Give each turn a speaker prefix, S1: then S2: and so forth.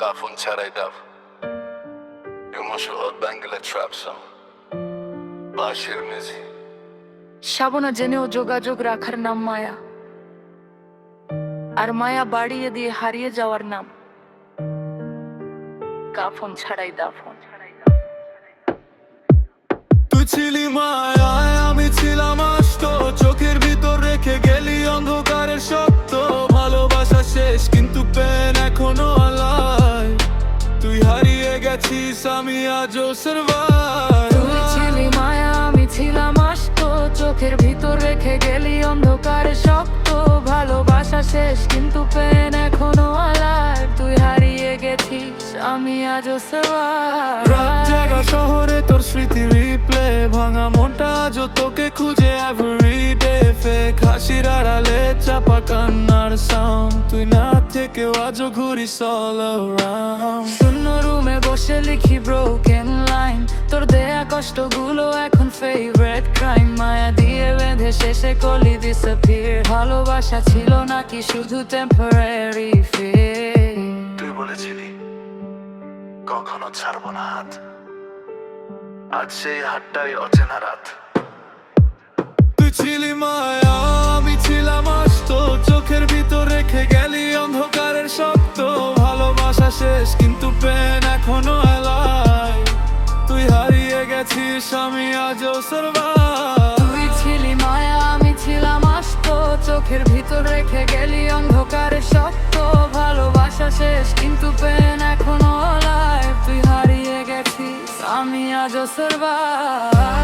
S1: কাফন ছাড়াই ডাব মশহর বাংলা ট্র্যাপ সং বাঁশের মেঝে
S2: শাবনা জেনেও যোগাযোগ রাখার নাম মায়া, আর মায়া বাড়িয়ে দিয়ে হারিয়ে যাওয়ার নাম কাফন ছাড়াই দাফন।
S3: তুই ছিলি মায়ায়, আমি ছিলাম আষ্ট, চোখের ভিতর রেখে গেলি অন্ধকারের শক্ত। ভালোবাসা শেষ কিন্তু পেন এখনো আলায়, তুই হারিয়ে গেছিস আমি আজও সারভাইভ।
S2: তুই ছিলি মায়া, আমি ছিলাম আষ্ট, চোখের ভিতর রেখে গেলি অন্ধকারে শক্ত। ভালোবাসা শেষ কিন্তু পেন এখনো আলায়, তুই হারিয়ে গেছিস আমি আজও সারভাইভ।
S3: রাত জাগা শহরে তোর স্মৃতি রিপ্লে, ভাঙা মনটা আজও তোকে খুঁজে এভরিডে। ফেক হাসির আড়ালে চাপা কান্নার সাউন্ড, তুই না থেকেও আজও ঘুরিস all around।
S2: শূন্য রুমে বসে লিখি ব্রোকেন লাইন, তোর দেয়া কষ্টগুলো এখন ফেভারিট ক্রাইম। মায়া দিয়ে বেঁধে শেষে কলি ডিসঅ্যাপিয়ার, ভালোবাসা ছিল নাকি শুধু টেম্পোরারি ফিল।
S1: তুই বলেছিলি কখনো ছাড়বো না হাত, আজ সেই হাতটাই অচেনা রাত।
S3: তুই ছিলি মায়া, আমি ছিলাম আস্ত, চোখের ভিতর রেখে গেলি অন্ধকারের শক্ত। ভালোবাসা শেষ কিন্তু পেন এখনো এলাই, তুই হারিয়ে গেছিস আমি আজও সারভাইভ।
S2: তুই ছিলি মায়া, আমি ছিলাম আস্ত, চোখের ভিতর রেখে গেলি অন্ধকারে শক্ত। ভালোবাসা শেষ কিন্তু পেন এখনো লাইফ, তুই হারিয়ে গেছিস আমি আজও সারভাইভ।